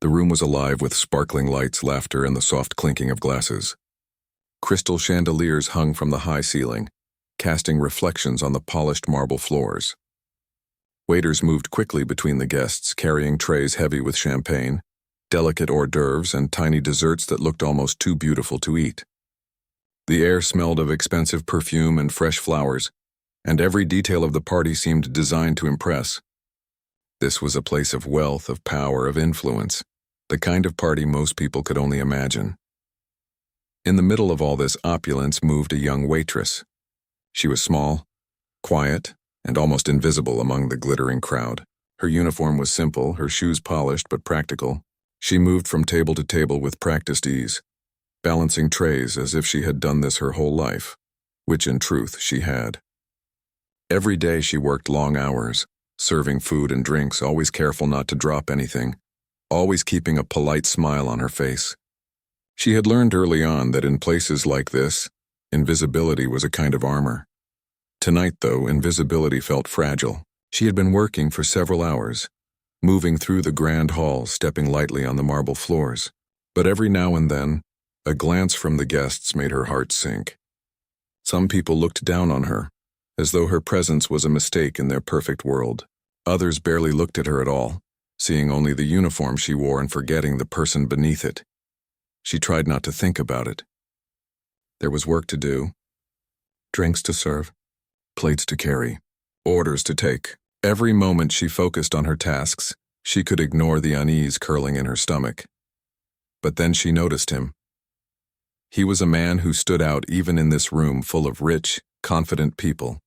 The room was alive with sparkling lights, laughter, and the soft clinking of glasses. Crystal chandeliers hung from the high ceiling, casting reflections on the polished marble floors. Waiters moved quickly between the guests, carrying trays heavy with champagne, delicate hors d'oeuvres, and tiny desserts that looked almost too beautiful to eat. The air smelled of expensive perfume and fresh flowers, and every detail of the party seemed designed to impress. This was a place of wealth, of power, of influence, the kind of party most people could only imagine. In the middle of all this opulence moved a young waitress. She was small, quiet, and almost invisible among the glittering crowd. Her uniform was simple, her shoes polished but practical. She moved from table to table with practiced ease, balancing trays as if she had done this her whole life, which in truth she had. Every day she worked long hours, serving food and drinks, always careful not to drop anything, always keeping a polite smile on her face. She had learned early on that in places like this, invisibility was a kind of armor. Tonight, though, invisibility felt fragile. She had been working for several hours, moving through the grand hall, stepping lightly on the marble floors. But every now and then, a glance from the guests made her heart sink. Some people looked down on her, as though her presence was a mistake in their perfect world. Others barely looked at her at all, seeing only the uniform she wore and forgetting the person beneath it. She tried not to think about it. There was work to do, drinks to serve, plates to carry, orders to take. Every moment she focused on her tasks, she could ignore the unease curling in her stomach. But then she noticed him. He was a man who stood out even in this room full of rich, confident people.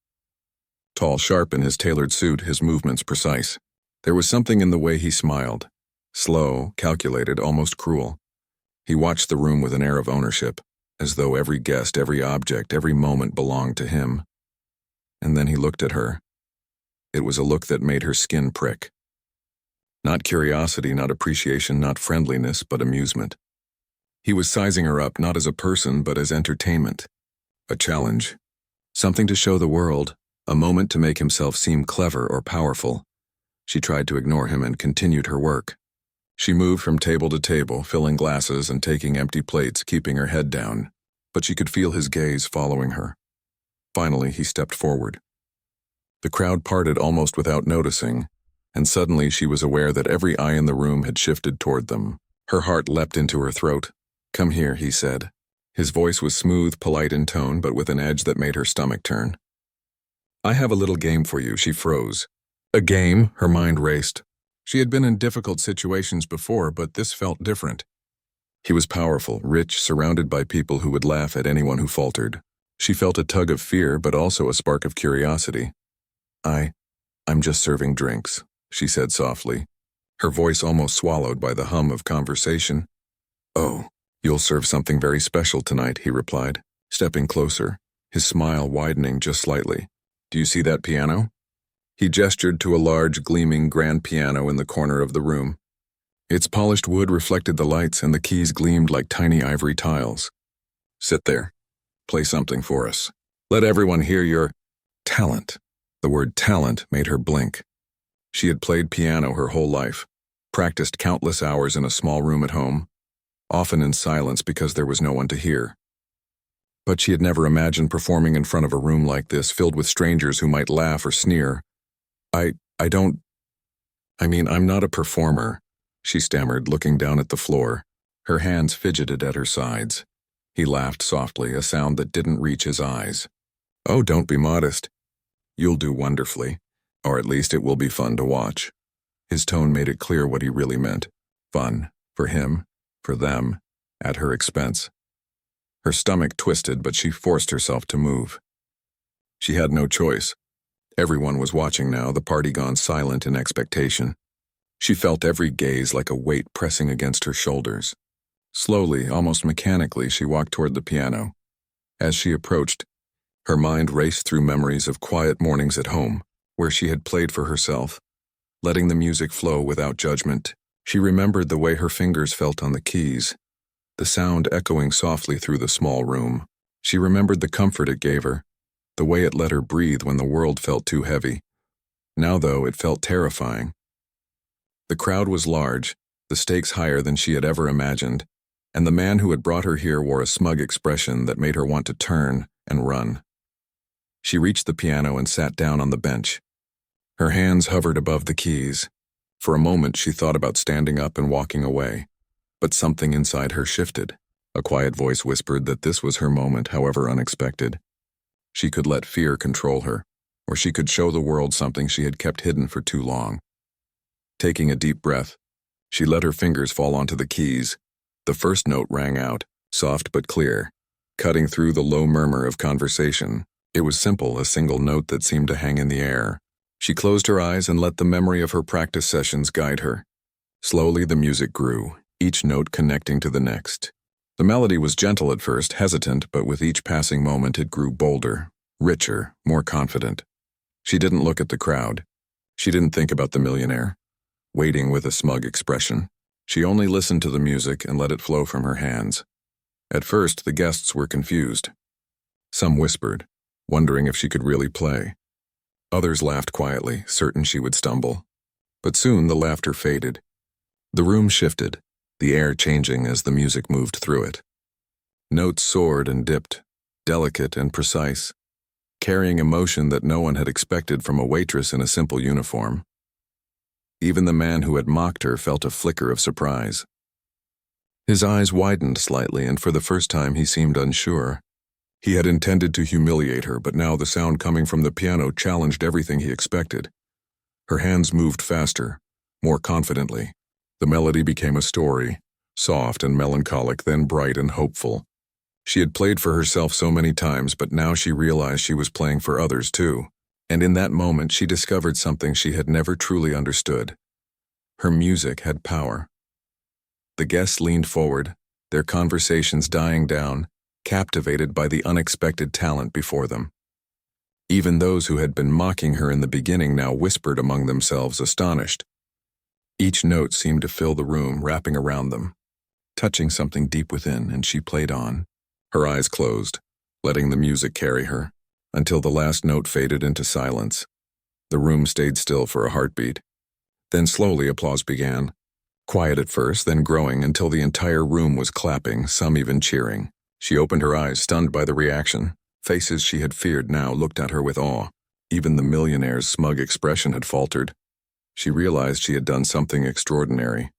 Tall, sharp in his tailored suit, his movements precise. There was something in the way he smiled, slow, calculated, almost cruel. He watched the room with an air of ownership, as though every guest, every object, every moment belonged to him. And then he looked at her. It was a look that made her skin prick. Not curiosity, not appreciation, not friendliness, but amusement. He was sizing her up not as a person, but as entertainment. A challenge. Something to show the world, a moment to make himself seem clever or powerful. She tried to ignore him and continued her work. She moved from table to table, filling glasses and taking empty plates, keeping her head down, but she could feel his gaze following her. Finally, he stepped forward. The crowd parted almost without noticing, and suddenly she was aware that every eye in the room had shifted toward them. Her heart leapt into her throat. "Come here," he said. His voice was smooth, polite in tone, but with an edge that made her stomach turn. "I have a little game for you." She froze. A game? Her mind raced. She had been in difficult situations before, but this felt different. He was powerful, rich, surrounded by people who would laugh at anyone who faltered. She felt a tug of fear, but also a spark of curiosity. I'm just serving drinks," she said softly, her voice almost swallowed by the hum of conversation. "Oh, you'll serve something very special tonight," he replied, stepping closer, his smile widening just slightly. "Do you see that piano?" He gestured to a large, gleaming grand piano in the corner of the room. Its polished wood reflected the lights, and the keys gleamed like tiny ivory tiles. "Sit there. Play something for us. Let everyone hear your talent." The word talent made her blink. She had played piano her whole life, practiced countless hours in a small room at home, often in silence because there was no one to hear. But she had never imagined performing in front of a room like this, filled with strangers who might laugh or sneer. I'm not a performer," she stammered, looking down at the floor. Her hands fidgeted at her sides. He laughed softly, a sound that didn't reach his eyes. "Oh, don't be modest. You'll do wonderfully, or at least it will be fun to watch." His tone made it clear what he really meant. Fun, for him, for them, at her expense. Her stomach twisted, but she forced herself to move. She had no choice. Everyone was watching now, the party gone silent in expectation. She felt every gaze like a weight pressing against her shoulders. Slowly, almost mechanically, she walked toward the piano. As she approached, her mind raced through memories of quiet mornings at home, where she had played for herself, letting the music flow without judgment. She remembered the way her fingers felt on the keys, the sound echoing softly through the small room. She remembered the comfort it gave her, the way it let her breathe when the world felt too heavy. Now, though, it felt terrifying. The crowd was large, the stakes higher than she had ever imagined, and the man who had brought her here wore a smug expression that made her want to turn and run. She reached the piano and sat down on the bench. Her hands hovered above the keys. For a moment she thought about standing up and walking away, but something inside her shifted. A quiet voice whispered that this was her moment, however unexpected. She could let fear control her, or she could show the world something she had kept hidden for too long. Taking a deep breath, she let her fingers fall onto the keys. The first note rang out, soft but clear, cutting through the low murmur of conversation. It was simple, a single note that seemed to hang in the air. She closed her eyes and let the memory of her practice sessions guide her. Slowly the music grew, each note connecting to the next. The melody was gentle at first, hesitant, but with each passing moment it grew bolder, richer, more confident. She didn't look at the crowd. She didn't think about the millionaire, waiting with a smug expression. She only listened to the music and let it flow from her hands. At first, the guests were confused. Some whispered, wondering if she could really play. Others laughed quietly, certain she would stumble. But soon the laughter faded. The room shifted, the air changing as the music moved through it. Notes soared and dipped, delicate and precise, carrying emotion that no one had expected from a waitress in a simple uniform. Even the man who had mocked her felt a flicker of surprise. His eyes widened slightly, and for the first time he seemed unsure. He had intended to humiliate her, but now the sound coming from the piano challenged everything he expected. Her hands moved faster, more confidently. The melody became a story, soft and melancholic, then bright and hopeful. She had played for herself so many times, but now she realized she was playing for others too. And in that moment she discovered something she had never truly understood. Her music had power. The guests leaned forward, their conversations dying down, captivated by the unexpected talent before them. Even those who had been mocking her in the beginning now whispered among themselves, astonished. Each note seemed to fill the room, wrapping around them, touching something deep within, and she played on, her eyes closed, letting the music carry her, until the last note faded into silence. The room stayed still for a heartbeat. Then slowly applause began, quiet at first, then growing until the entire room was clapping, some even cheering. She opened her eyes, stunned by the reaction. Faces she had feared now looked at her with awe. Even the millionaire's smug expression had faltered. She realized she had done something extraordinary.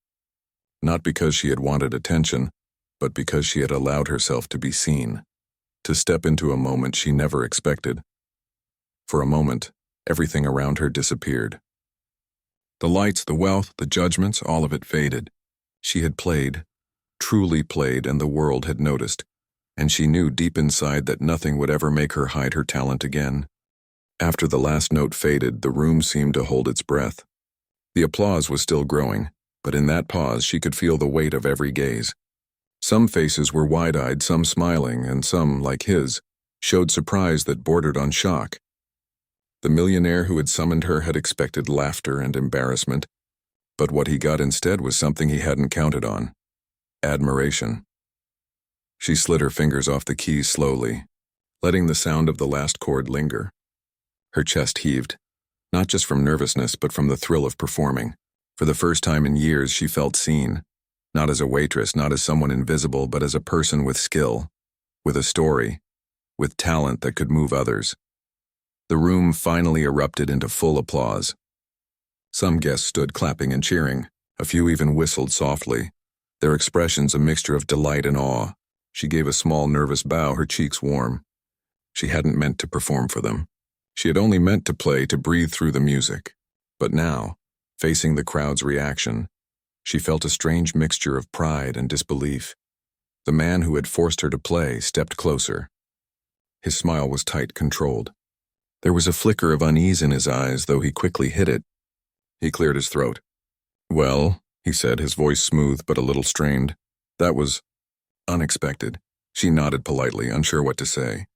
Not because she had wanted attention, but because she had allowed herself to be seen, to step into a moment she never expected. For a moment, everything around her disappeared. The lights, the wealth, the judgments, all of it faded. She had played, truly played, and the world had noticed, and she knew deep inside that nothing would ever make her hide her talent again. After the last note faded, the room seemed to hold its breath. The applause was still growing, but in that pause she could feel the weight of every gaze. Some faces were wide-eyed, some smiling, and some, like his, showed surprise that bordered on shock. The millionaire who had summoned her had expected laughter and embarrassment, but what he got instead was something he hadn't counted on: admiration. She slid her fingers off the keys slowly, letting the sound of the last chord linger. Her chest heaved, not just from nervousness but from the thrill of performing. For the first time in years she felt seen, not as a waitress, not as someone invisible, but as a person with skill, with a story, with talent that could move others. The room finally erupted into full applause. Some guests stood clapping and cheering, a few even whistled softly, their expressions a mixture of delight and awe. She gave a small nervous bow, her cheeks warm. She hadn't meant to perform for them. She had only meant to play, to breathe through the music. But now, facing the crowd's reaction, she felt a strange mixture of pride and disbelief. The man who had forced her to play stepped closer. His smile was tight, controlled. There was a flicker of unease in his eyes, though he quickly hid it. He cleared his throat. "Well," he said, his voice smooth but a little strained. "That was unexpected." She nodded politely, unsure what to say.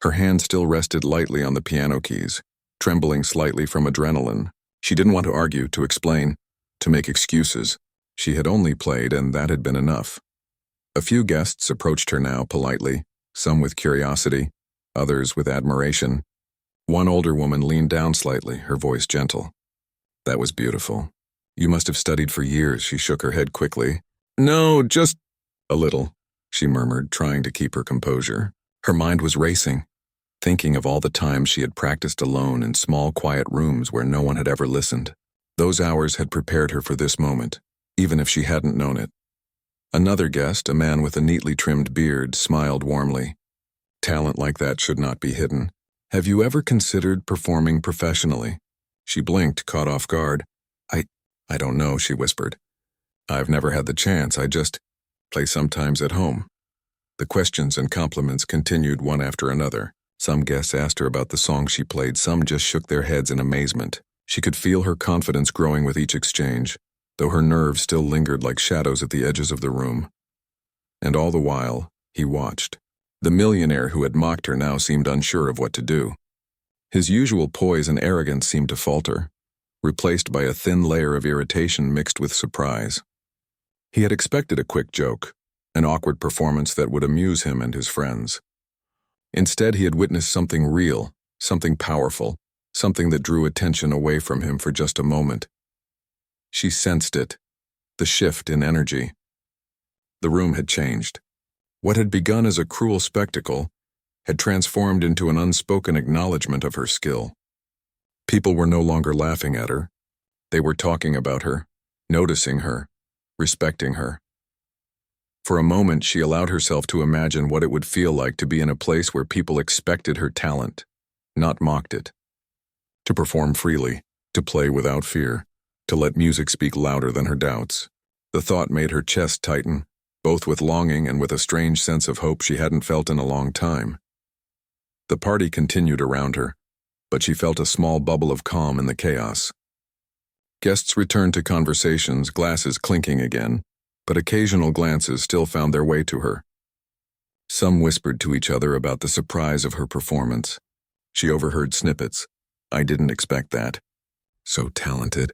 Her hand still rested lightly on the piano keys, trembling slightly from adrenaline. She didn't want to argue, to explain, to make excuses. She had only played, and that had been enough. A few guests approached her now politely, some with curiosity, others with admiration. One older woman leaned down slightly, her voice gentle. "That was beautiful. You must have studied for years, she shook her head quickly. No, just a little, she murmured, trying to keep her composure. Her mind was racing, thinking of all the times she had practiced alone in small, quiet rooms where no one had ever listened. Those hours had prepared her for this moment, even if she hadn't known it. Another guest, a man with a neatly trimmed beard, smiled warmly. Talent like that should not be hidden. Have you ever considered performing professionally? She blinked, caught off guard. I don't know, she whispered. I've never had the chance. I just play sometimes at home. The questions and compliments continued one after another. Some guests asked her about the song she played, some just shook their heads in amazement. She could feel her confidence growing with each exchange, though her nerves still lingered like shadows at the edges of the room. And all the while, he watched. The millionaire who had mocked her now seemed unsure of what to do. His usual poise and arrogance seemed to falter, replaced by a thin layer of irritation mixed with surprise. He had expected a quick joke, an awkward performance that would amuse him and his friends. Instead, he had witnessed something real, something powerful, something that drew attention away from him for just a moment. She sensed it, the shift in energy. The room had changed. What had begun as a cruel spectacle had transformed into an unspoken acknowledgement of her skill. People were no longer laughing at her. They were talking about her, noticing her, respecting her. For a moment, she allowed herself to imagine what it would feel like to be in a place where people expected her talent, not mocked it. To perform freely, to play without fear, to let music speak louder than her doubts. The thought made her chest tighten, both with longing and with a strange sense of hope she hadn't felt in a long time. The party continued around her, but she felt a small bubble of calm in the chaos. Guests returned to conversations, glasses clinking again, but occasional glances still found their way to her. Some whispered to each other about the surprise of her performance. She overheard snippets. I didn't expect that. So talented.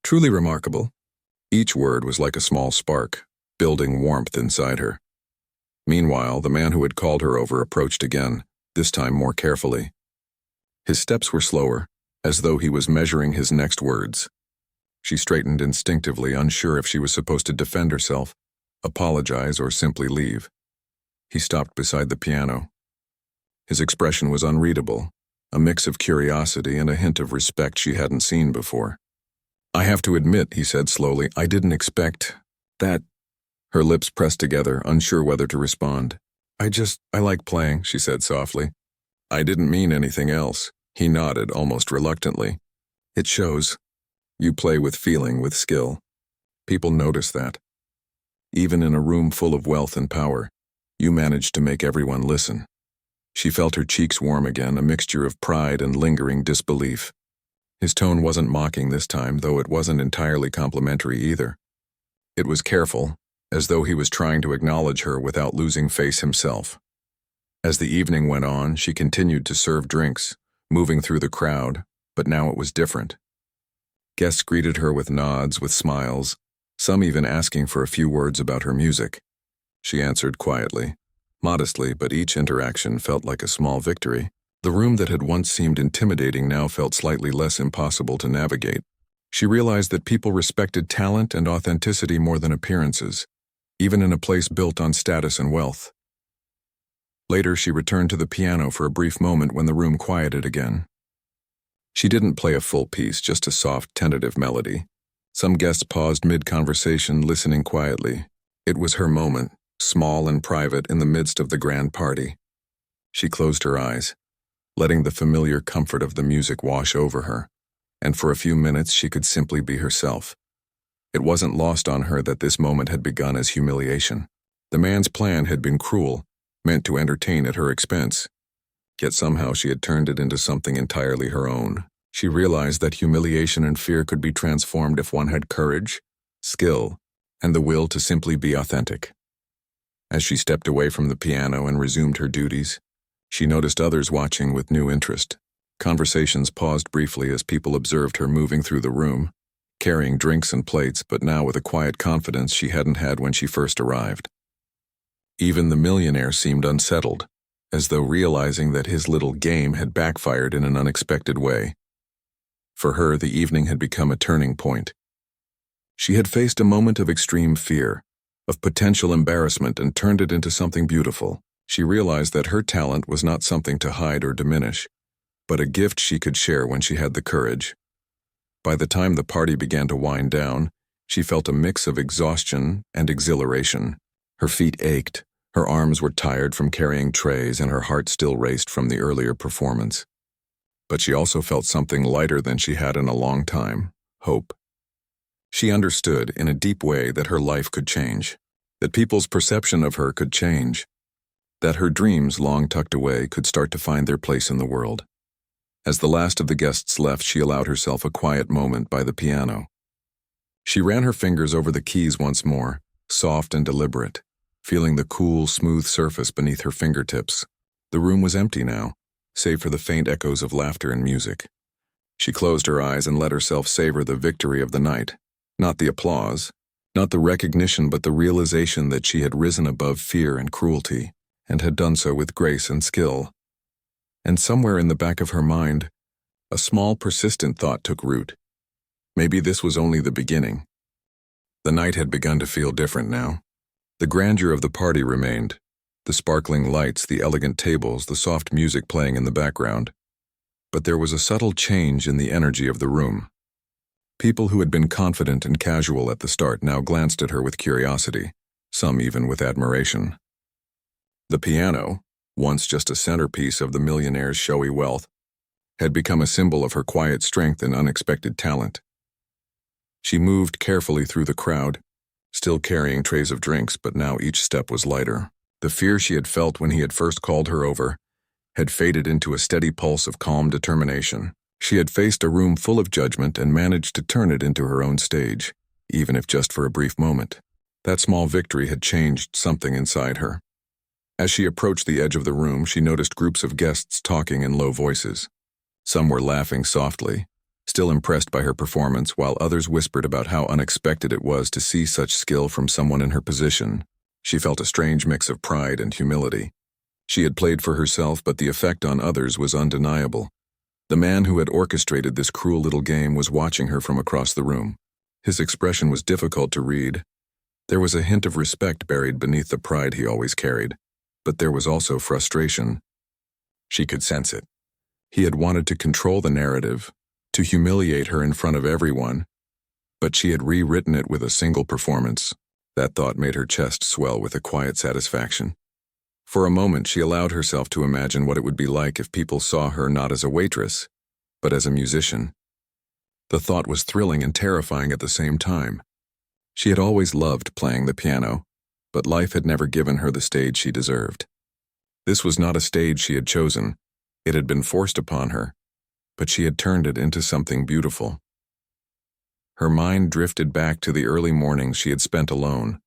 Truly remarkable. Each word was like a small spark, building warmth inside her. Meanwhile, the man who had called her over approached again, this time more carefully. His steps were slower, as though he was measuring his next words. She straightened instinctively, unsure if she was supposed to defend herself, apologize, or simply leave. He stopped beside the piano. His expression was unreadable, a mix of curiosity and a hint of respect she hadn't seen before. I have to admit, he said slowly, I didn't expect that. Her lips pressed together, unsure whether to respond. I like playing, she said softly. I didn't mean anything else. He nodded, almost reluctantly. It shows. You play with feeling, with skill. People notice that. Even in a room full of wealth and power, you managed to make everyone listen. She felt her cheeks warm again, a mixture of pride and lingering disbelief. His tone wasn't mocking this time, though it wasn't entirely complimentary either. It was careful, as though he was trying to acknowledge her without losing face himself. As the evening went on, she continued to serve drinks, moving through the crowd, but now it was different. Guests greeted her with nods, with smiles, some even asking for a few words about her music. She answered quietly, modestly, but each interaction felt like a small victory. The room that had once seemed intimidating now felt slightly less impossible to navigate. She realized that people respected talent and authenticity more than appearances, even in a place built on status and wealth. Later, she returned to the piano for a brief moment when the room quieted again. She didn't play a full piece, just a soft, tentative melody. Some guests paused mid-conversation, listening quietly. It was her moment, small and private in the midst of the grand party. She closed her eyes, letting the familiar comfort of the music wash over her, and for a few minutes she could simply be herself. It wasn't lost on her that this moment had begun as humiliation. The man's plan had been cruel, meant to entertain at her expense. Yet somehow she had turned it into something entirely her own. She realized that humiliation and fear could be transformed if one had courage, skill, and the will to simply be authentic. As she stepped away from the piano and resumed her duties, she noticed others watching with new interest. Conversations paused briefly as people observed her moving through the room, carrying drinks and plates, but now with a quiet confidence she hadn't had when she first arrived. Even the millionaire seemed unsettled, as though realizing that his little game had backfired in an unexpected way. For her, the evening had become a turning point. She had faced a moment of extreme fear, of potential embarrassment, and turned it into something beautiful. She realized that her talent was not something to hide or diminish, but a gift she could share when she had the courage. By the time the party began to wind down, she felt a mix of exhaustion and exhilaration. Her feet ached, her arms were tired from carrying trays, and her heart still raced from the earlier performance. But she also felt something lighter than she had in a long time: hope. She understood in a deep way that her life could change, that people's perception of her could change, that her dreams long tucked away could start to find their place in the world. As the last of the guests left, she allowed herself a quiet moment by the piano. She ran her fingers over the keys once more, soft and deliberate, feeling the cool, smooth surface beneath her fingertips. The room was empty now, save for the faint echoes of laughter and music. She closed her eyes and let herself savor the victory of the night. Not the applause, not the recognition, but the realization that she had risen above fear and cruelty, and had done so with grace and skill. And somewhere in the back of her mind, a small, persistent thought took root. Maybe this was only the beginning. The night had begun to feel different now. The grandeur of the party remained, the sparkling lights, the elegant tables, the soft music playing in the background. But there was a subtle change in the energy of the room. People who had been confident and casual at the start now glanced at her with curiosity, some even with admiration. The piano, once just a centerpiece of the Millionaire's showy wealth, had become a symbol of her quiet strength and unexpected talent. She moved carefully through the crowd, still carrying trays of drinks, but now each step was lighter. The fear she had felt when he had first called her over had faded into a steady pulse of calm determination. She had faced a room full of judgment and managed to turn it into her own stage, even if just for a brief moment. That small victory had changed something inside her. As she approached the edge of the room, she noticed groups of guests talking in low voices. Some were laughing softly, still impressed by her performance, while others whispered about how unexpected it was to see such skill from someone in her position. She felt a strange mix of pride and humility. She had played for herself, but the effect on others was undeniable. The man who had orchestrated this cruel little game was watching her from across the room. His expression was difficult to read. There was a hint of respect buried beneath the pride he always carried, but there was also frustration. She could sense it. He had wanted to control the narrative, to humiliate her in front of everyone, but she had rewritten it with a single performance. That thought made her chest swell with a quiet satisfaction. For a moment, she allowed herself to imagine what it would be like if people saw her not as a waitress, but as a musician. The thought was thrilling and terrifying at the same time. She had always loved playing the piano, but life had never given her the stage she deserved. This was not a stage she had chosen. It had been forced upon her, but she had turned it into something beautiful. Her mind drifted back to the early mornings she had spent alone,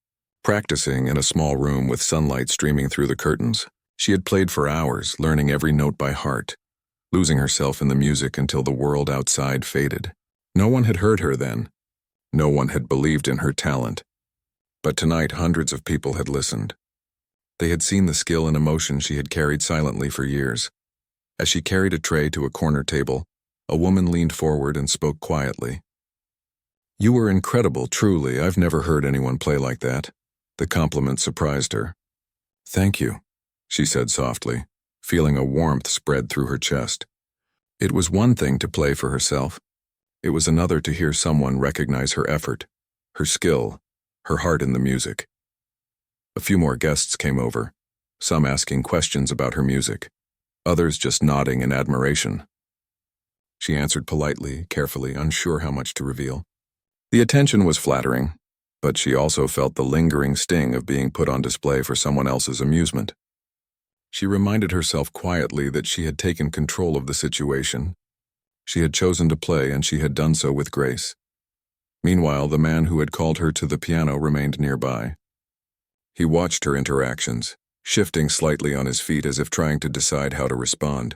practicing in a small room with sunlight streaming through the curtains. She had played for hours, learning every note by heart, losing herself in the music until the world outside faded. No one had heard her then. No one had believed in her talent. But tonight, hundreds of people had listened. They had seen the skill and emotion she had carried silently for years. As she carried a tray to a corner table, a woman leaned forward and spoke quietly. "You were incredible, truly. I've never heard anyone play like that." The compliment surprised her. "Thank you," she said softly, feeling a warmth spread through her chest. It was one thing to play for herself. It was another to hear someone recognize her effort, her skill, her heart in the music. A few more guests came over, some asking questions about her music, others just nodding in admiration. She answered politely, carefully, unsure how much to reveal. The attention was flattering, but she also felt the lingering sting of being put on display for someone else's amusement. She reminded herself quietly that she had taken control of the situation. She had chosen to play, and she had done so with grace. Meanwhile, the man who had called her to the piano remained nearby. He watched her interactions, shifting slightly on his feet as if trying to decide how to respond.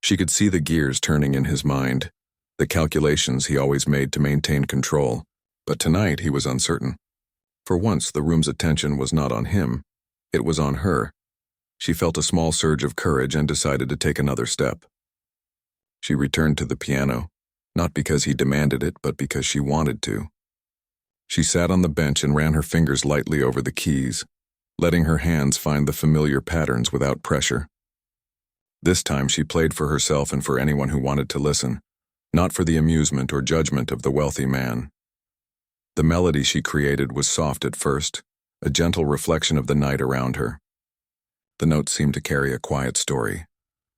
She could see the gears turning in his mind, the calculations he always made to maintain control. But tonight he was uncertain. For once, the room's attention was not on him. It was on her. She felt a small surge of courage and decided to take another step. She returned to the piano, not because he demanded it, but because she wanted to. She sat on the bench and ran her fingers lightly over the keys, letting her hands find the familiar patterns without pressure. This time she played for herself and for anyone who wanted to listen, not for the amusement or judgment of the wealthy man. The melody she created was soft at first, a gentle reflection of the night around her. The notes seemed to carry a quiet story,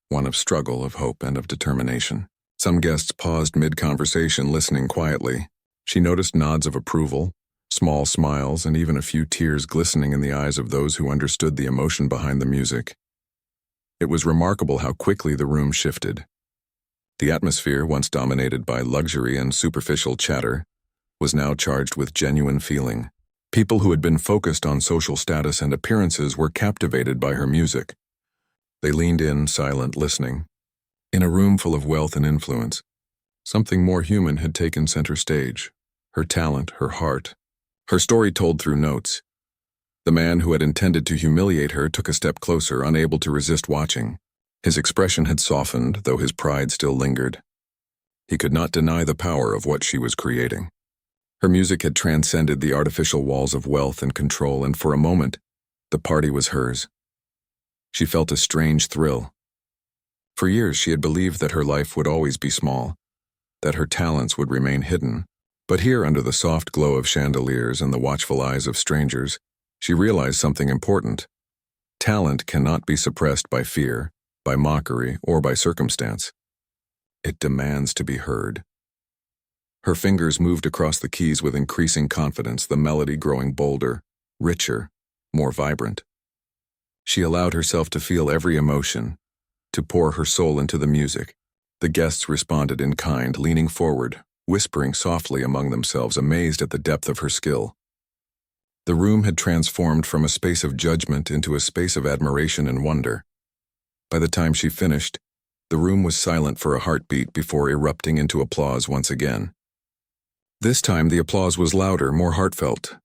one of struggle, of hope, and of determination. Some guests paused mid-conversation, listening quietly. She noticed nods of approval, small smiles, and even a few tears glistening in the eyes of those who understood the emotion behind the music. It was remarkable how quickly the room shifted. The atmosphere, once dominated by luxury and superficial chatter, was now charged with genuine feeling. People who had been focused on social status and appearances were captivated by her music. They leaned in, silent, listening. In a room full of wealth and influence, something more human had taken center stage. Her talent, her heart, her story told through notes. The man who had intended to humiliate her took a step closer, unable to resist watching. His expression had softened, though his pride still lingered. He could not deny the power of what she was creating. Her music had transcended the artificial walls of wealth and control, and for a moment, the party was hers. She felt a strange thrill. For years she had believed that her life would always be small, that her talents would remain hidden. But here, under the soft glow of chandeliers and the watchful eyes of strangers, she realized something important. Talent cannot be suppressed by fear, by mockery, or by circumstance. It demands to be heard. Her fingers moved across the keys with increasing confidence, the melody growing bolder, richer, more vibrant. She allowed herself to feel every emotion, to pour her soul into the music. The guests responded in kind, leaning forward, whispering softly among themselves, amazed at the depth of her skill. The room had transformed from a space of judgment into a space of admiration and wonder. By the time she finished, the room was silent for a heartbeat before erupting into applause once again. This time the applause was louder, more heartfelt.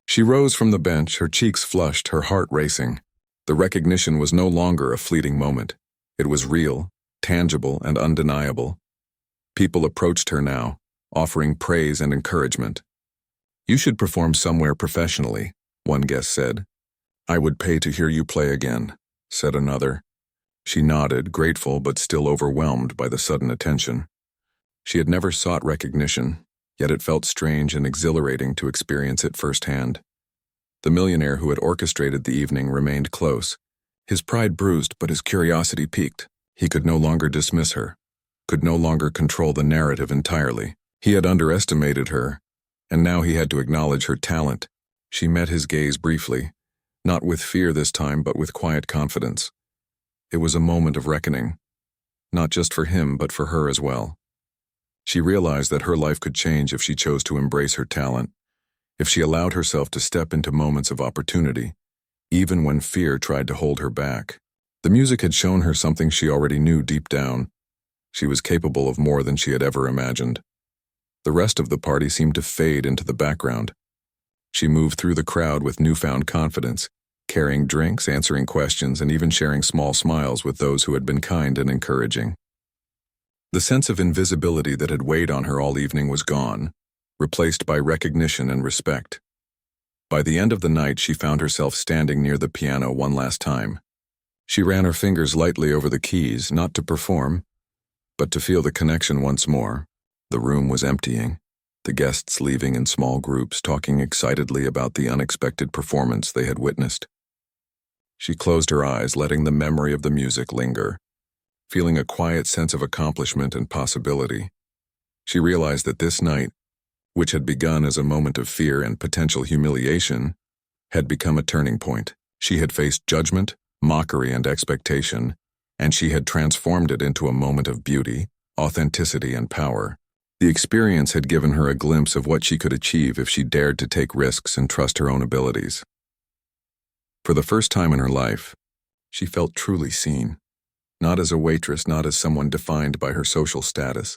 She rose from the bench, her cheeks flushed, her heart racing. The recognition was no longer a fleeting moment. It was real, tangible, and undeniable. People approached her now, offering praise and encouragement. "You should perform somewhere professionally," one guest said. "I would pay to hear you play again," said another. She nodded, grateful but still overwhelmed by the sudden attention. She had never sought recognition, yet it felt strange and exhilarating to experience it firsthand. The millionaire who had orchestrated the evening remained close. His pride bruised, but his curiosity piqued. He could no longer dismiss her, could no longer control the narrative entirely. He had underestimated her, and now he had to acknowledge her talent. She met his gaze briefly, not with fear this time, but with quiet confidence. It was a moment of reckoning, not just for him, but for her as well. She realized that her life could change if she chose to embrace her talent, if she allowed herself to step into moments of opportunity, even when fear tried to hold her back. The music had shown her something she already knew deep down. She was capable of more than she had ever imagined. The rest of the party seemed to fade into the background. She moved through the crowd with newfound confidence, carrying drinks, answering questions, and even sharing small smiles with those who had been kind and encouraging. The sense of invisibility that had weighed on her all evening was gone, replaced by recognition and respect. By the end of the night, she found herself standing near the piano one last time. She ran her fingers lightly over the keys, not to perform, but to feel the connection once more. The room was emptying, the guests leaving in small groups, talking excitedly about the unexpected performance they had witnessed. She closed her eyes, letting the memory of the music linger, feeling a quiet sense of accomplishment and possibility. She realized that this night, which had begun as a moment of fear and potential humiliation, had become a turning point. She had faced judgment, mockery, and expectation, and she had transformed it into a moment of beauty, authenticity, and power. The experience had given her a glimpse of what she could achieve if she dared to take risks and trust her own abilities. For the first time in her life, she felt truly seen, not as a waitress, not as someone defined by her social status,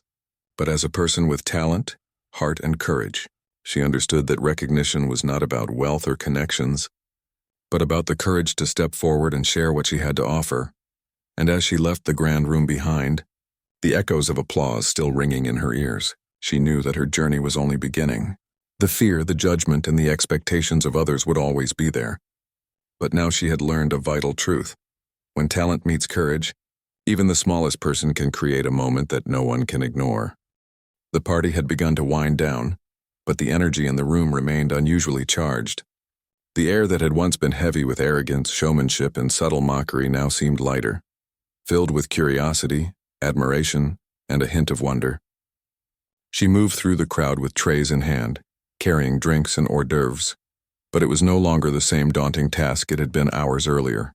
but as a person with talent, heart, and courage. She understood that recognition was not about wealth or connections, but about the courage to step forward and share what she had to offer. And as she left the grand room behind, the echoes of applause still ringing in her ears, she knew that her journey was only beginning. The fear, the judgment, and the expectations of others would always be there. But now she had learned a vital truth. When talent meets courage, even the smallest person can create a moment that no one can ignore. The party had begun to wind down, but the energy in the room remained unusually charged. The air that had once been heavy with arrogance, showmanship, and subtle mockery now seemed lighter, filled with curiosity, admiration, and a hint of wonder. She moved through the crowd with trays in hand, carrying drinks and hors d'oeuvres, but it was no longer the same daunting task it had been hours earlier.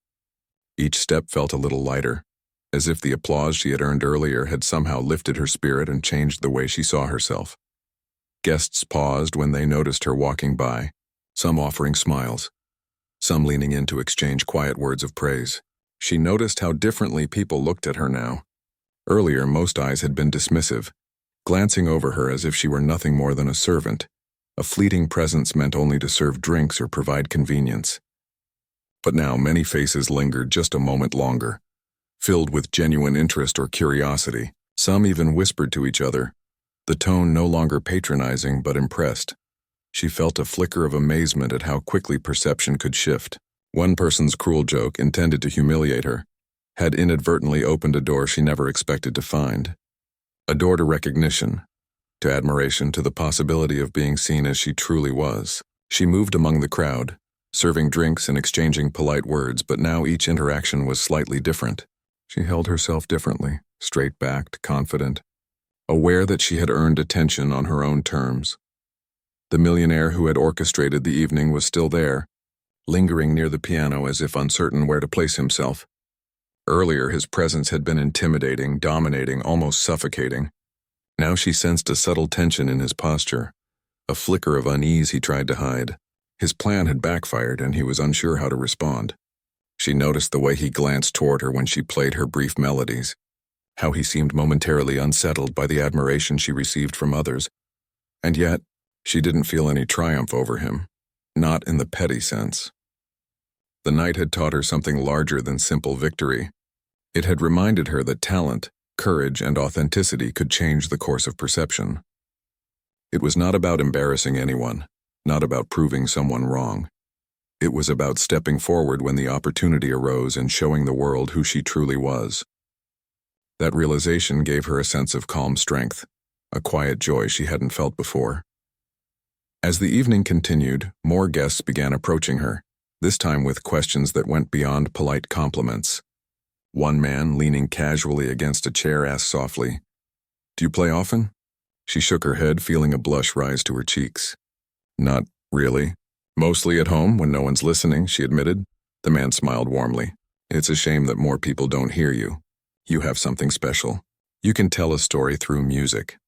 Each step felt a little lighter, as if the applause she had earned earlier had somehow lifted her spirit and changed the way she saw herself. Guests paused when they noticed her walking by, some offering smiles, some leaning in to exchange quiet words of praise. She noticed how differently people looked at her now. Earlier, most eyes had been dismissive, glancing over her as if she were nothing more than a servant, a fleeting presence meant only to serve drinks or provide convenience. But now many faces lingered just a moment longer, filled with genuine interest or curiosity. Some even whispered to each other, the tone no longer patronizing but impressed. She felt a flicker of amazement at how quickly perception could shift. One person's cruel joke, intended to humiliate her, had inadvertently opened a door she never expected to find. A door to recognition, to admiration, to the possibility of being seen as she truly was. She moved among the crowd, serving drinks and exchanging polite words, but now each interaction was slightly different. She held herself differently, straight-backed, confident, aware that she had earned attention on her own terms. The millionaire who had orchestrated the evening was still there, lingering near the piano as if uncertain where to place himself. Earlier, his presence had been intimidating, dominating, almost suffocating. Now she sensed a subtle tension in his posture, a flicker of unease he tried to hide. His plan had backfired, and he was unsure how to respond. She noticed the way he glanced toward her when she played her brief melodies, how he seemed momentarily unsettled by the admiration she received from others. And yet, she didn't feel any triumph over him, not in the petty sense. The night had taught her something larger than simple victory. It had reminded her that talent, courage, and authenticity could change the course of perception. It was not about embarrassing anyone, not about proving someone wrong. It was about stepping forward when the opportunity arose and showing the world who she truly was. That realization gave her a sense of calm strength, a quiet joy she hadn't felt before. As the evening continued, more guests began approaching her, this time with questions that went beyond polite compliments. One man, leaning casually against a chair, asked softly, "Do you play often?" She shook her head, feeling a blush rise to her cheeks. "Not really. Mostly at home, when no one's listening," she admitted. The man smiled warmly. "It's a shame that more people don't hear you. You have something special. You can tell a story through music.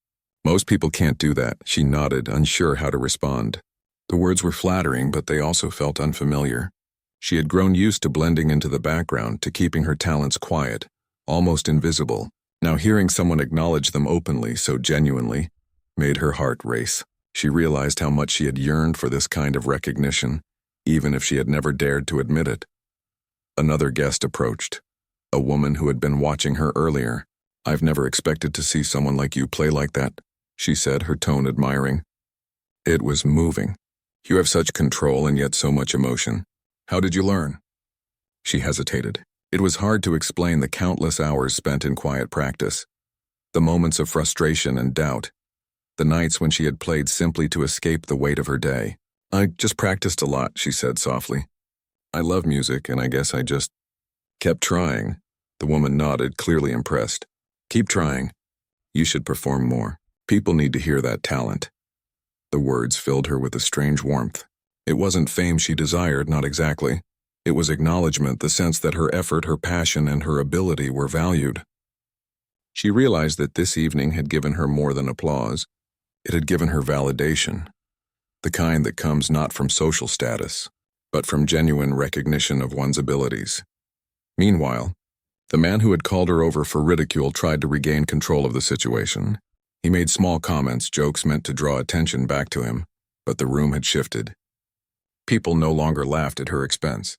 Most people can't do that." She nodded, unsure how to respond. The words were flattering, but they also felt unfamiliar. She had grown used to blending into the background, to keeping her talents quiet, almost invisible. Now hearing someone acknowledge them openly, so genuinely, made her heart race. She realized how much she had yearned for this kind of recognition, even if she had never dared to admit it. Another guest approached, a woman who had been watching her earlier. "I've never expected to see someone like you play like that," she said, her tone admiring. It was moving. "You have such control and yet so much emotion. How did you learn?" She hesitated. It was hard to explain the countless hours spent in quiet practice, the moments of frustration and doubt, the nights when she had played simply to escape the weight of her day. "I just practiced a lot," she said softly. "I love music, and I guess I just kept trying." The woman nodded, clearly impressed. "Keep trying. You should perform more. People need to hear that talent." The words filled her with a strange warmth. It wasn't fame she desired, not exactly. It was acknowledgement, the sense that her effort, her passion, and her ability were valued. She realized that this evening had given her more than applause. It had given her validation, the kind that comes not from social status, but from genuine recognition of one's abilities. Meanwhile, the man who had called her over for ridicule tried to regain control of the situation. He made small comments, jokes meant to draw attention back to him, but the room had shifted. People no longer laughed at her expense.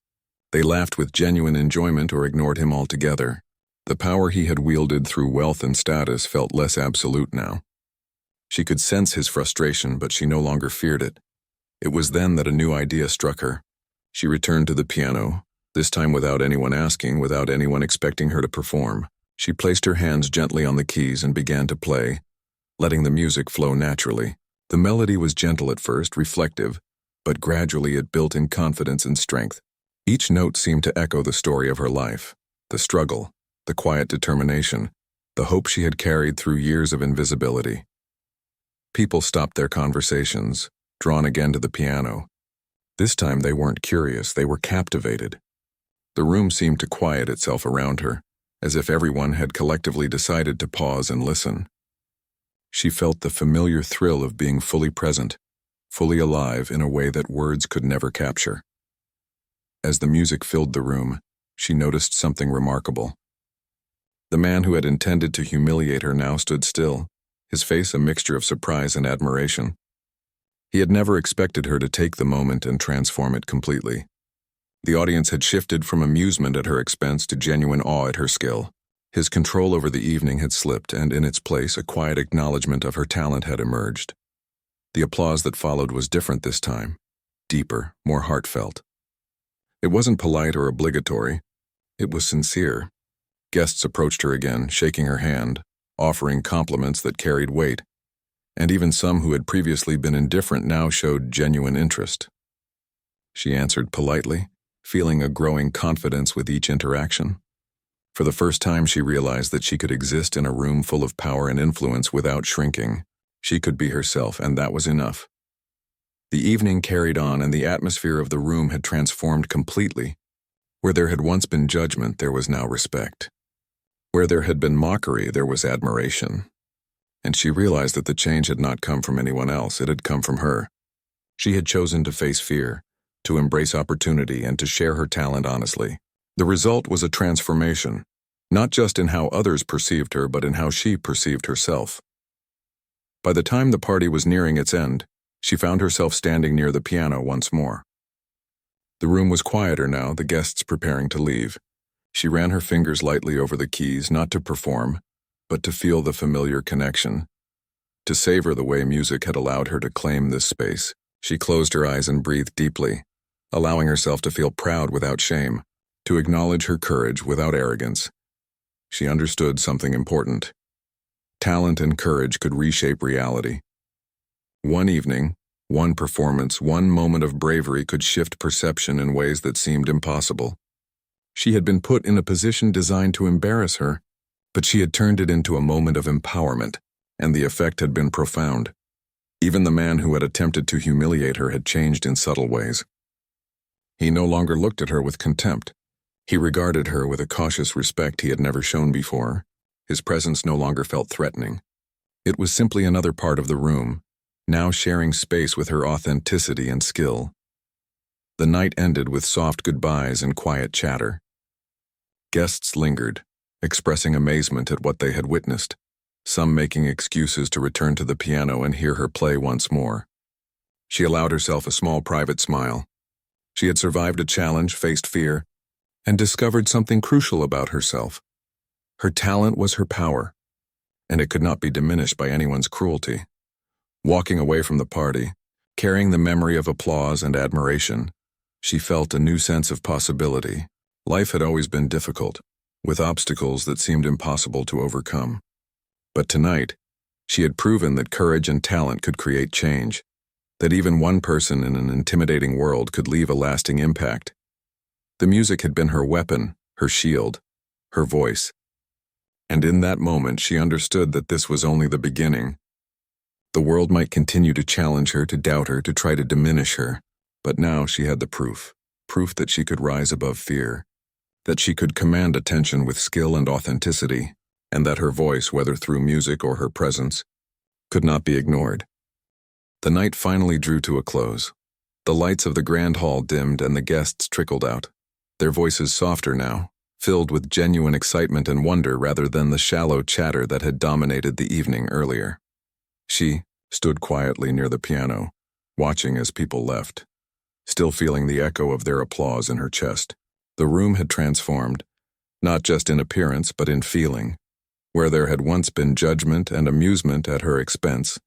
They laughed with genuine enjoyment or ignored him altogether. The power he had wielded through wealth and status felt less absolute now. She could sense his frustration, but she no longer feared it. It was then that a new idea struck her. She returned to the piano, this time without anyone asking, without anyone expecting her to perform. She placed her hands gently on the keys and began to play, letting the music flow naturally. The melody was gentle at first, reflective, but gradually it built in confidence and strength. Each note seemed to echo the story of her life, the struggle, the quiet determination, the hope she had carried through years of invisibility. People stopped their conversations, drawn again to the piano. This time they weren't curious, they were captivated. The room seemed to quiet itself around her, as if everyone had collectively decided to pause and listen. She felt the familiar thrill of being fully present, fully alive in a way that words could never capture. As the music filled the room, she noticed something remarkable. The man who had intended to humiliate her now stood still, his face a mixture of surprise and admiration. He had never expected her to take the moment and transform it completely. The audience had shifted from amusement at her expense to genuine awe at her skill. His control over the evening had slipped, and in its place a quiet acknowledgement of her talent had emerged. The applause that followed was different this time, deeper, more heartfelt. It wasn't polite or obligatory. It was sincere. Guests approached her again, shaking her hand, offering compliments that carried weight, and even some who had previously been indifferent now showed genuine interest. She answered politely, feeling a growing confidence with each interaction. For the first time, she realized that she could exist in a room full of power and influence without shrinking. She could be herself, and that was enough. The evening carried on, and the atmosphere of the room had transformed completely. Where there had once been judgment, there was now respect. Where there had been mockery, there was admiration. And she realized that the change had not come from anyone else, it had come from her. She had chosen to face fear, to embrace opportunity, and to share her talent honestly. The result was a transformation, not just in how others perceived her, but in how she perceived herself. By the time the party was nearing its end, she found herself standing near the piano once more. The room was quieter now, the guests preparing to leave. She ran her fingers lightly over the keys, not to perform, but to feel the familiar connection, to savor the way music had allowed her to claim this space. She closed her eyes and breathed deeply, allowing herself to feel proud without shame, to acknowledge her courage without arrogance. She understood something important. Talent and courage could reshape reality. One evening, one performance, one moment of bravery could shift perception in ways that seemed impossible. She had been put in a position designed to embarrass her, but she had turned it into a moment of empowerment, and the effect had been profound. Even the man who had attempted to humiliate her had changed in subtle ways. He no longer looked at her with contempt. He regarded her with a cautious respect he had never shown before. His presence no longer felt threatening. It was simply another part of the room, now sharing space with her authenticity and skill. The night ended with soft goodbyes and quiet chatter. Guests lingered, expressing amazement at what they had witnessed, some making excuses to return to the piano and hear her play once more. She allowed herself a small private smile. She had survived a challenge, faced fear, and discovered something crucial about herself. Her talent was her power, and it could not be diminished by anyone's cruelty. Walking away from the party, carrying the memory of applause and admiration, she felt a new sense of possibility. Life had always been difficult, with obstacles that seemed impossible to overcome. But tonight, she had proven that courage and talent could create change, that even one person in an intimidating world could leave a lasting impact. The music had been her weapon, her shield, her voice. And in that moment, she understood that this was only the beginning. The world might continue to challenge her, to doubt her, to try to diminish her, but now she had the proof that she could rise above fear, that she could command attention with skill and authenticity, and that her voice, whether through music or her presence, could not be ignored. The night finally drew to a close. The lights of the grand hall dimmed and the guests trickled out, their voices softer now, filled with genuine excitement and wonder rather than the shallow chatter that had dominated the evening earlier. She stood quietly near the piano, watching as people left, still feeling the echo of their applause in her chest. The room had transformed, not just in appearance but in feeling. Where there had once been judgment and amusement at her expense,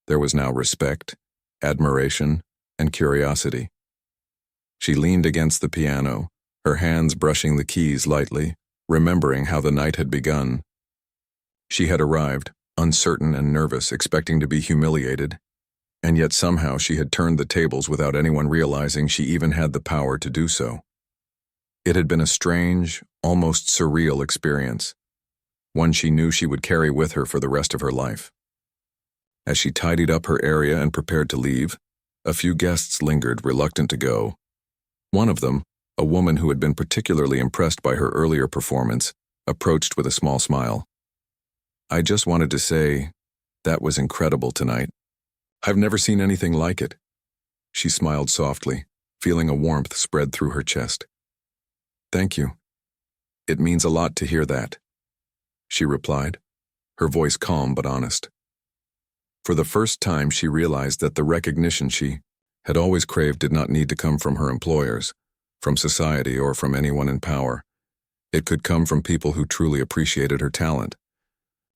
There was now respect, admiration, and curiosity. She leaned against the piano, her hands brushing the keys lightly, remembering how the night had begun. She had arrived, uncertain and nervous, expecting to be humiliated, and yet somehow she had turned the tables without anyone realizing she even had the power to do so. It had been a strange, almost surreal experience, one she knew she would carry with her for the rest of her life. As she tidied up her area and prepared to leave, a few guests lingered, reluctant to go. One of them, a woman who had been particularly impressed by her earlier performance, approached with a small smile. "I just wanted to say, that was incredible tonight. I've never seen anything like it." She smiled softly, feeling a warmth spread through her chest. "Thank you. It means a lot to hear that," she replied, her voice calm but honest. For the first time, she realized that the recognition she had always craved did not need to come from her employers, from society, or from anyone in power. It could come from people who truly appreciated her talent.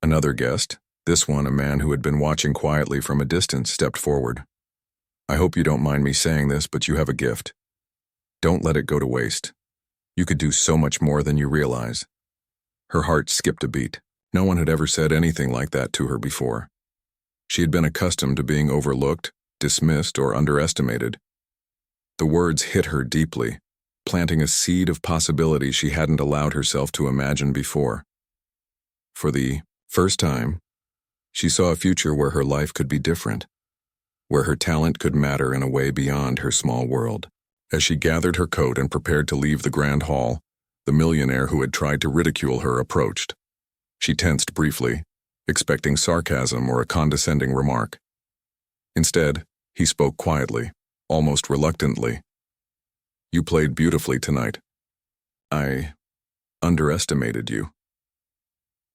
Another guest, this one a man who had been watching quietly from a distance, stepped forward. "I hope you don't mind me saying this, but you have a gift. Don't let it go to waste. You could do so much more than you realize." Her heart skipped a beat. No one had ever said anything like that to her before. She had been accustomed to being overlooked, dismissed, or underestimated. The words hit her deeply, planting a seed of possibility she hadn't allowed herself to imagine before. For the first time, she saw a future where her life could be different, where her talent could matter in a way beyond her small world. As she gathered her coat and prepared to leave the grand hall, the millionaire who had tried to ridicule her approached. She tensed briefly, expecting sarcasm or a condescending remark. Instead, he spoke quietly, almost reluctantly. "You played beautifully tonight. I underestimated you.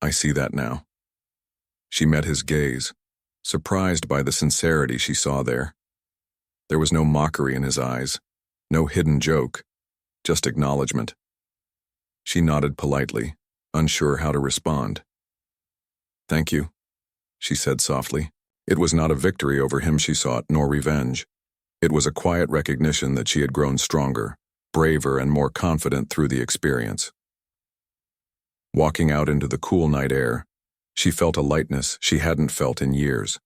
I see that now." She met his gaze, surprised by the sincerity she saw there. There was no mockery in his eyes, no hidden joke, just acknowledgement. She nodded politely, unsure how to respond. "Thank you," she said softly. It was not a victory over him she sought, nor revenge. It was a quiet recognition that she had grown stronger, braver, and more confident through the experience. Walking out into the cool night air, she felt a lightness she hadn't felt in years.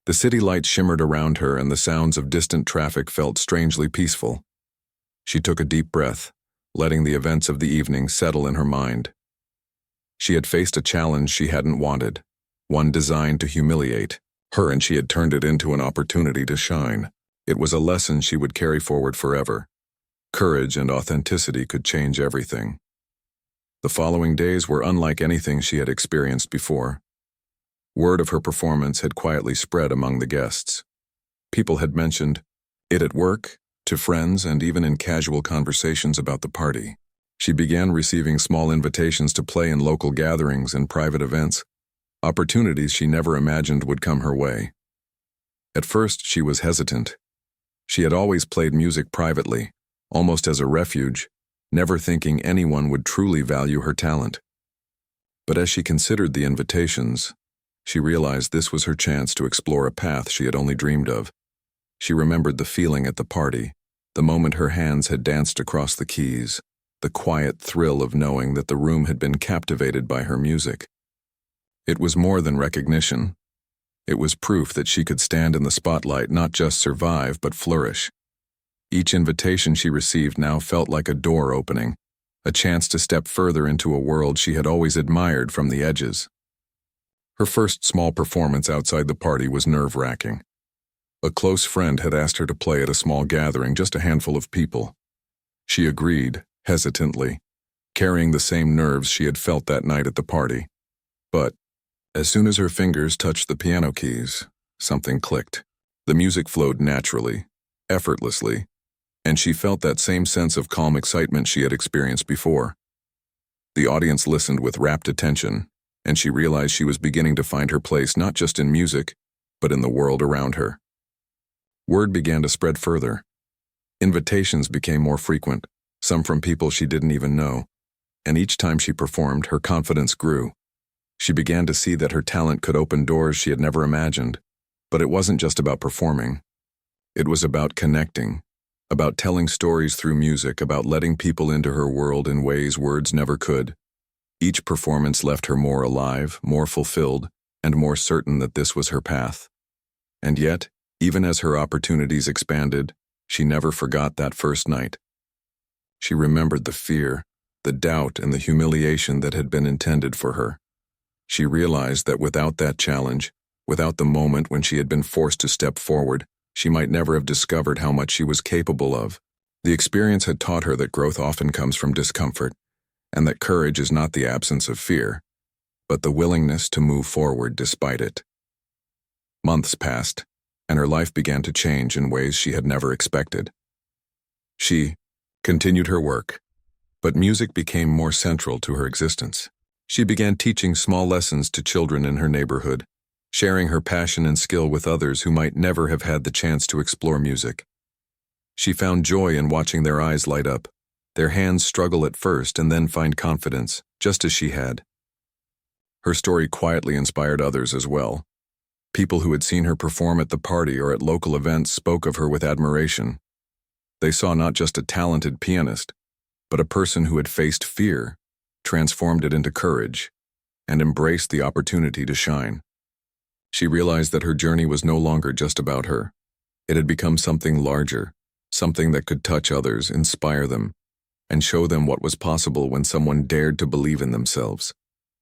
The city lights shimmered around her, and the sounds of distant traffic felt strangely peaceful. She took a deep breath, letting the events of the evening settle in her mind. She had faced a challenge she hadn't wanted, one designed to humiliate her, and she had turned it into an opportunity to shine. It was a lesson she would carry forward forever. Courage and authenticity could change everything. The following days were unlike anything she had experienced before. Word of her performance had quietly spread among the guests. People had mentioned it at work, to friends, and even in casual conversations about the party. She began receiving small invitations to play in local gatherings and private events, opportunities she never imagined would come her way. At first, she was hesitant. She had always played music privately, almost as a refuge, never thinking anyone would truly value her talent. But as she considered the invitations, she realized this was her chance to explore a path she had only dreamed of. She remembered the feeling at the party, the moment her hands had danced across the keys, the quiet thrill of knowing that the room had been captivated by her music. It was more than recognition. It was proof that she could stand in the spotlight, not just survive, but flourish. Each invitation she received now felt like a door opening, a chance to step further into a world she had always admired from the edges. Her first small performance outside the party was nerve-wracking. A close friend had asked her to play at a small gathering, just a handful of people. She agreed, hesitantly, carrying the same nerves she had felt that night at the party. But as soon as her fingers touched the piano keys, something clicked. The music flowed naturally, effortlessly, and she felt that same sense of calm excitement she had experienced before. The audience listened with rapt attention, and she realized she was beginning to find her place not just in music, but in the world around her. Word began to spread further. Invitations became more frequent, some from people she didn't even know, and each time she performed, her confidence grew. She began to see that her talent could open doors she had never imagined, But it wasn't just about performing. It was about connecting, about telling stories through music, about letting people into her world in ways words never could. Each performance left her more alive, more fulfilled, and more certain that this was her path. And yet, even as her opportunities expanded, she never forgot that first night. She remembered the fear, the doubt, and the humiliation that had been intended for her. She realized that without that challenge, without the moment when she had been forced to step forward, she might never have discovered how much she was capable of. The experience had taught her that growth often comes from discomfort, and that courage is not the absence of fear, but the willingness to move forward despite it. Months passed, and her life began to change in ways she had never expected. She continued her work, but music became more central to her existence. She began teaching small lessons to children in her neighborhood, sharing her passion and skill with others who might never have had the chance to explore music. She found joy in watching their eyes light up, their hands struggle at first and then find confidence, just as she had. Her story quietly inspired others as well. People who had seen her perform at the party or at local events spoke of her with admiration. They saw not just a talented pianist, but a person who had faced fear, transformed it into courage, and embraced the opportunity to shine. She realized that her journey was no longer just about her. It had become something larger, something that could touch others, inspire them, and show them what was possible when someone dared to believe in themselves.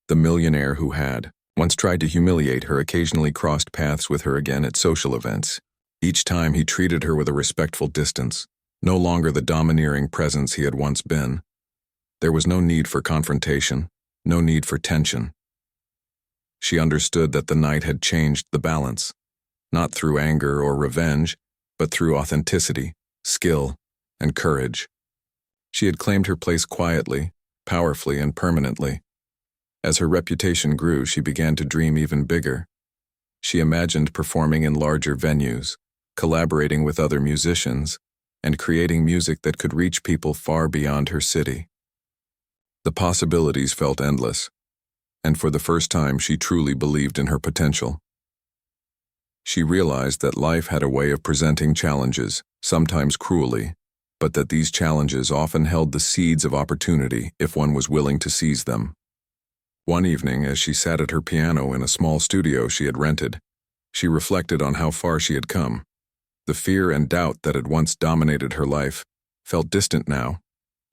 The millionaire who had once tried to humiliate her occasionally crossed paths with her again at social events. Each time he treated her with a respectful distance, no longer the domineering presence he had once been. There was no need for confrontation, no need for tension. She understood that the night had changed the balance, not through anger or revenge, but through authenticity, skill, and courage. She had claimed her place quietly, powerfully, and permanently. As her reputation grew, she began to dream even bigger. She imagined performing in larger venues, collaborating with other musicians, and creating music that could reach people far beyond her city. The possibilities felt endless, and for the first time she truly believed in her potential. She realized that life had a way of presenting challenges, sometimes cruelly, but that these challenges often held the seeds of opportunity if one was willing to seize them. One evening, as she sat at her piano in a small studio she had rented, she reflected on how far she had come. The fear and doubt that had once dominated her life felt distant now,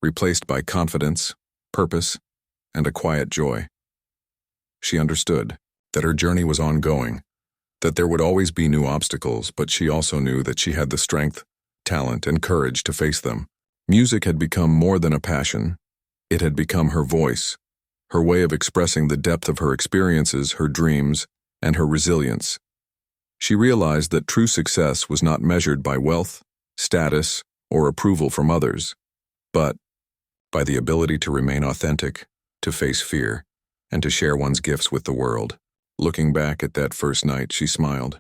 replaced by confidence, purpose, and a quiet joy. She understood that her journey was ongoing, that there would always be new obstacles, but she also knew that she had the strength, talent, and courage to face them. Music had become more than a passion. It had become her voice, her way of expressing the depth of her experiences, her dreams, and her resilience. She realized that true success was not measured by wealth, status, or approval from others, but by the ability to remain authentic, to face fear, and to share one's gifts with the world. Looking back at that first night, she smiled.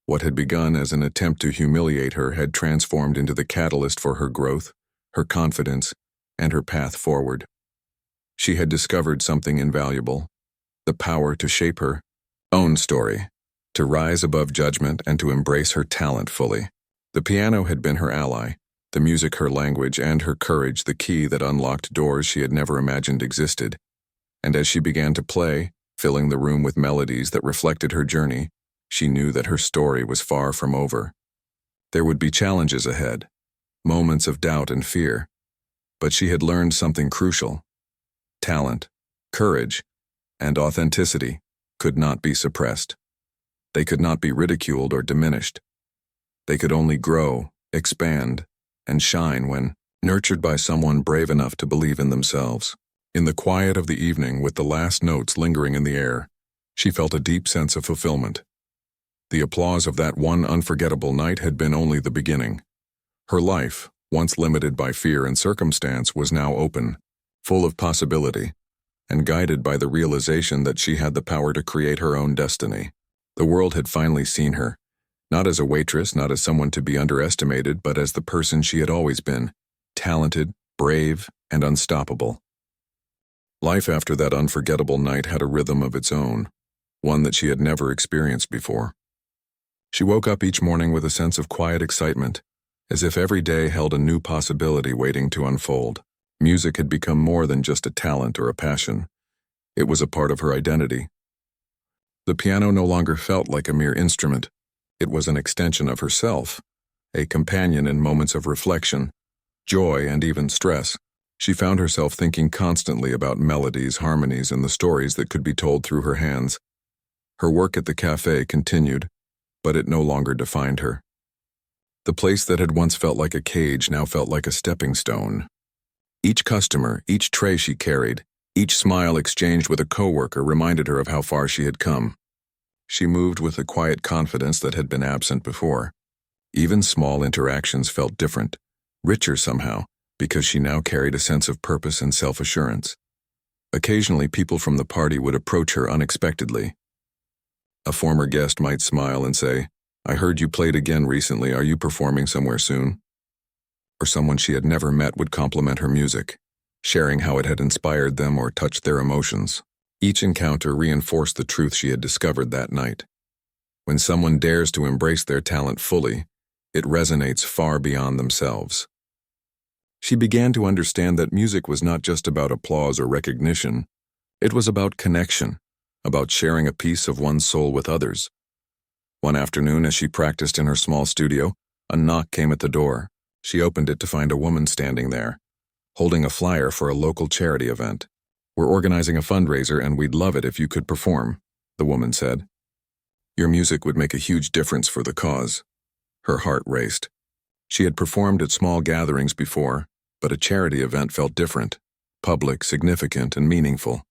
What had begun as an attempt to humiliate her had transformed into the catalyst for her growth, her confidence, and her path forward. She had discovered something invaluable, the power to shape her own story, to rise above judgment and to embrace her talent fully. The piano had been her ally, the music her language, and her courage the key that unlocked doors she had never imagined existed. And as she began to play, filling the room with melodies that reflected her journey, she knew that her story was far from over. There would be challenges ahead, moments of doubt and fear, but she had learned something crucial. Talent, courage, and authenticity could not be suppressed. They could not be ridiculed or diminished. They could only grow, expand, and shine when nurtured by someone brave enough to believe in themselves. In the quiet of the evening, with the last notes lingering in the air, she felt a deep sense of fulfillment. The applause of that one unforgettable night had been only the beginning. Her life, once limited by fear and circumstance, was now open, full of possibility, and guided by the realization that she had the power to create her own destiny. The world had finally seen her, not as a waitress, not as someone to be underestimated, but as the person she had always been, talented, brave, and unstoppable. Life after that unforgettable night had a rhythm of its own, one that she had never experienced before. She woke up each morning with a sense of quiet excitement, as if every day held a new possibility waiting to unfold. Music had become more than just a talent or a passion. It was a part of her identity. The piano no longer felt like a mere instrument. It was an extension of herself, a companion in moments of reflection, joy, and even stress. She found herself thinking constantly about melodies, harmonies, and the stories that could be told through her hands. Her work at the cafe continued, but it no longer defined her. The place that had once felt like a cage now felt like a stepping stone. Each customer, each tray she carried, each smile exchanged with a coworker reminded her of how far she had come. She moved with a quiet confidence that had been absent before. Even small interactions felt different, richer somehow, because she now carried a sense of purpose and self-assurance. Occasionally, people from the party would approach her unexpectedly. A former guest might smile and say, "I heard you played again recently. Are you performing somewhere soon?" Or someone she had never met would compliment her music, sharing how it had inspired them or touched their emotions. Each encounter reinforced the truth she had discovered that night. When someone dares to embrace their talent fully, it resonates far beyond themselves. She began to understand that music was not just about applause or recognition. It was about connection, about sharing a piece of one's soul with others. One afternoon, as she practiced in her small studio, a knock came at the door. She opened it to find a woman standing there, holding a flyer for a local charity event. "We're organizing a fundraiser and we'd love it if you could perform," the woman said. "Your music would make a huge difference for the cause." Her heart raced. She had performed at small gatherings before, but a charity event felt different, public, significant, and meaningful.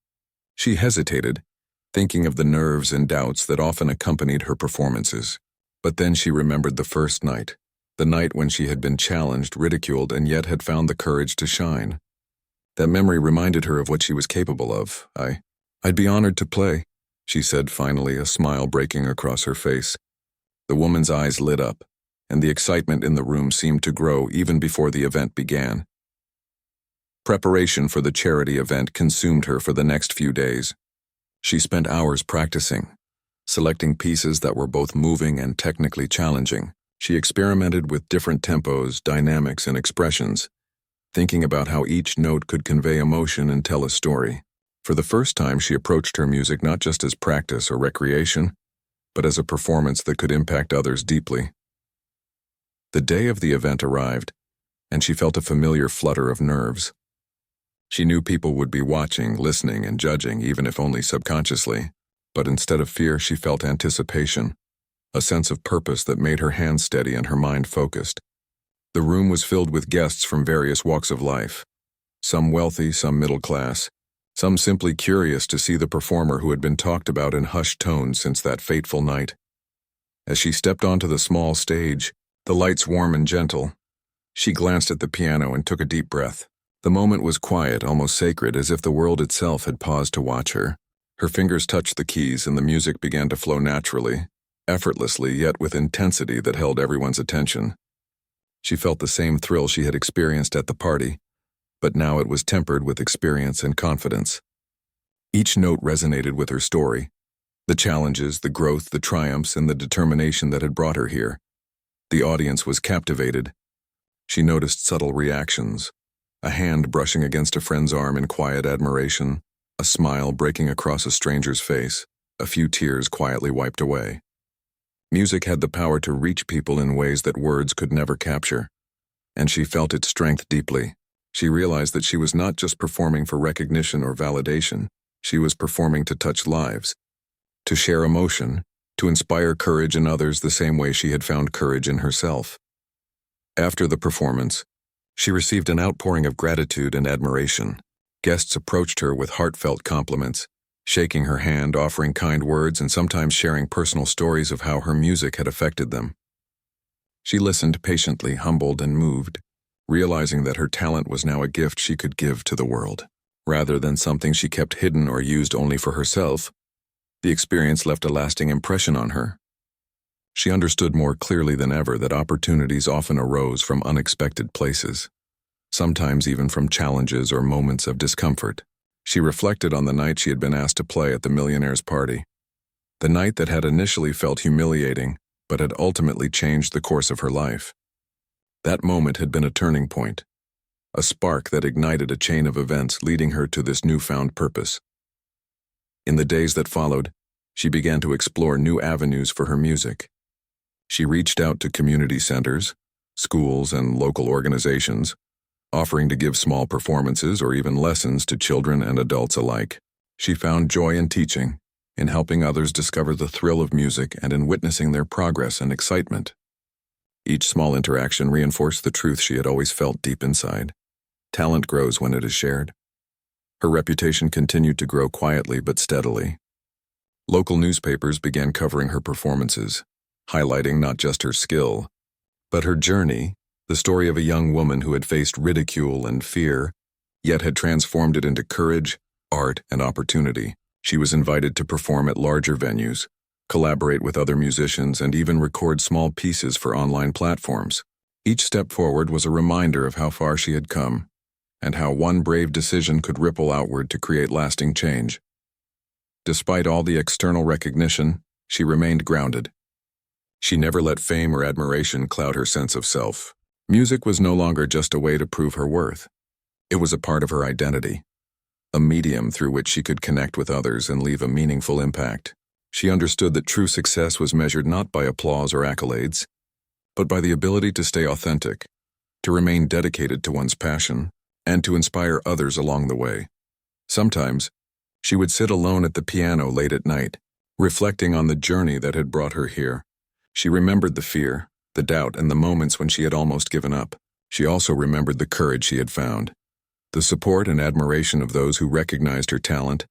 She hesitated, thinking of the nerves and doubts that often accompanied her performances. But then she remembered the first night, the night when she had been challenged, ridiculed, and yet had found the courage to shine. That memory reminded her of what she was capable of. I'd be honored to play," she said finally, a smile breaking across her face. The woman's eyes lit up, and the excitement in the room seemed to grow even before the event began. Preparation for the charity event consumed her for the next few days. She spent hours practicing, selecting pieces that were both moving and technically challenging. She experimented with different tempos, dynamics, and expressions, thinking about how each note could convey emotion and tell a story. For the first time, she approached her music not just as practice or recreation, but as a performance that could impact others deeply. The day of the event arrived, and she felt a familiar flutter of nerves. She knew people would be watching, listening, and judging, even if only subconsciously. But instead of fear, she felt anticipation, a sense of purpose that made her hands steady and her mind focused. The room was filled with guests from various walks of life, some wealthy, some middle class, some simply curious to see the performer who had been talked about in hushed tones since that fateful night. As she stepped onto the small stage, the lights warm and gentle, she glanced at the piano and took a deep breath. The moment was quiet, almost sacred, as if the world itself had paused to watch her. Her fingers touched the keys and the music began to flow naturally, effortlessly, yet with intensity that held everyone's attention. She felt the same thrill she had experienced at the party, but now it was tempered with experience and confidence. Each note resonated with her story, the challenges, the growth, the triumphs, and the determination that had brought her here. The audience was captivated. She noticed subtle reactions, a hand brushing against a friend's arm in quiet admiration, a smile breaking across a stranger's face, a few tears quietly wiped away. Music had the power to reach people in ways that words could never capture, and she felt its strength deeply. She realized that she was not just performing for recognition or validation. She was performing to touch lives, to share emotion, to inspire courage in others the same way she had found courage in herself. After the performance, she received an outpouring of gratitude and admiration. Guests approached her with heartfelt compliments, shaking her hand, offering kind words, and sometimes sharing personal stories of how her music had affected them. She listened patiently, humbled and moved, realizing that her talent was now a gift she could give to the world. Rather than something she kept hidden or used only for herself, the experience left a lasting impression on her. She understood more clearly than ever that opportunities often arose from unexpected places, sometimes even from challenges or moments of discomfort. She reflected on the night she had been asked to play at the Millionaire's party. The night that had initially felt humiliating but had ultimately changed the course of her life. That moment had been a turning point, a spark that ignited a chain of events leading her to this newfound purpose. In the days that followed, she began to explore new avenues for her music. She reached out to community centers, schools, and local organizations, offering to give small performances or even lessons to children and adults alike. She found joy in teaching, in helping others discover the thrill of music, and in witnessing their progress and excitement. Each small interaction reinforced the truth she had always felt deep inside. Talent grows when it is shared. Her reputation continued to grow quietly but steadily. Local newspapers began covering her performances, highlighting not just her skill, but her journey, the story of a young woman who had faced ridicule and fear, yet had transformed it into courage, art, and opportunity. She was invited to perform at larger venues, collaborate with other musicians, and even record small pieces for online platforms. Each step forward was a reminder of how far she had come, and how one brave decision could ripple outward to create lasting change. Despite all the external recognition, she remained grounded. She never let fame or admiration cloud her sense of self. Music was no longer just a way to prove her worth. It was a part of her identity, a medium through which she could connect with others and leave a meaningful impact. She understood that true success was measured not by applause or accolades, but by the ability to stay authentic, to remain dedicated to one's passion, and to inspire others along the way. Sometimes, she would sit alone at the piano late at night, reflecting on the journey that had brought her here. She remembered the fear, the doubt, and the moments when she had almost given up. She also remembered the courage she had found, the support and admiration of those who recognized her talent,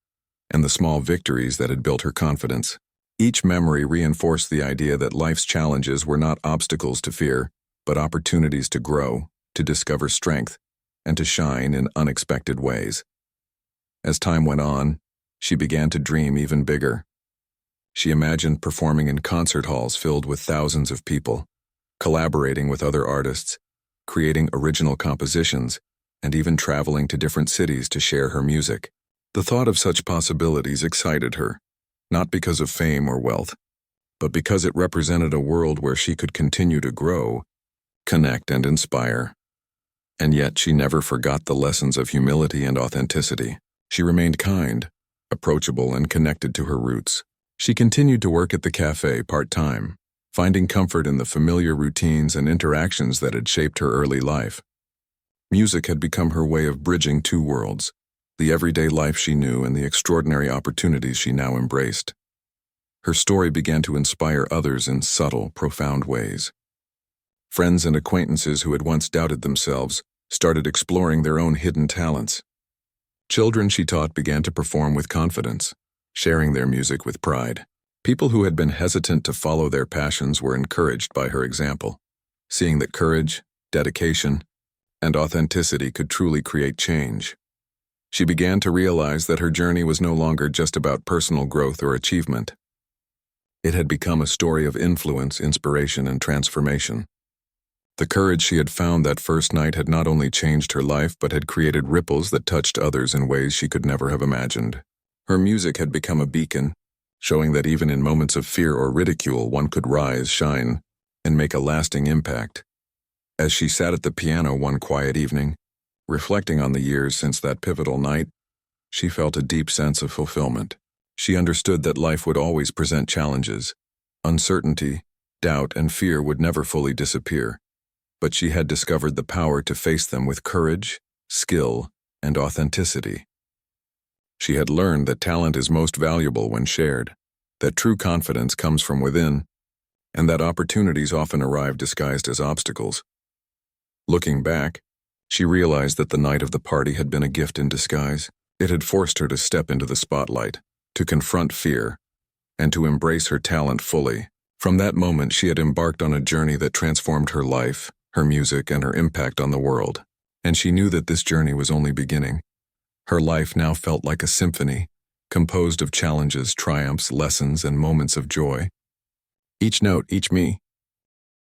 and the small victories that had built her confidence. Each memory reinforced the idea that life's challenges were not obstacles to fear, but opportunities to grow, to discover strength, and to shine in unexpected ways. As time went on, she began to dream even bigger. She imagined performing in concert halls filled with thousands of people, collaborating with other artists, creating original compositions, and even traveling to different cities to share her music. The thought of such possibilities excited her, not because of fame or wealth, but because it represented a world where she could continue to grow, connect, and inspire. And yet she never forgot the lessons of humility and authenticity. She remained kind, approachable, and connected to her roots. She continued to work at the cafe part-time, finding comfort in the familiar routines and interactions that had shaped her early life. Music had become her way of bridging two worlds, the everyday life she knew and the extraordinary opportunities she now embraced. Her story began to inspire others in subtle, profound ways. Friends and acquaintances who had once doubted themselves started exploring their own hidden talents. Children she taught began to perform with confidence, sharing their music with pride. People who had been hesitant to follow their passions were encouraged by her example, seeing that courage, dedication, and authenticity could truly create change. She began to realize that her journey was no longer just about personal growth or achievement. It had become a story of influence, inspiration, and transformation. The courage she had found that first night had not only changed her life but had created ripples that touched others in ways she could never have imagined. Her music had become a beacon, showing that even in moments of fear or ridicule one could rise, shine, and make a lasting impact. As she sat at the piano one quiet evening, reflecting on the years since that pivotal night, she felt a deep sense of fulfillment. She understood that life would always present challenges. Uncertainty, doubt, and fear would never fully disappear, but she had discovered the power to face them with courage, skill, and authenticity. She had learned that talent is most valuable when shared, that true confidence comes from within, and that opportunities often arrive disguised as obstacles. Looking back, she realized that the night of the party had been a gift in disguise. It had forced her to step into the spotlight, to confront fear, and to embrace her talent fully. From that moment, she had embarked on a journey that transformed her life, her music, and her impact on the world. And she knew that this journey was only beginning. Her life now felt like a symphony, composed of challenges, triumphs, lessons, and moments of joy. Each note, each me,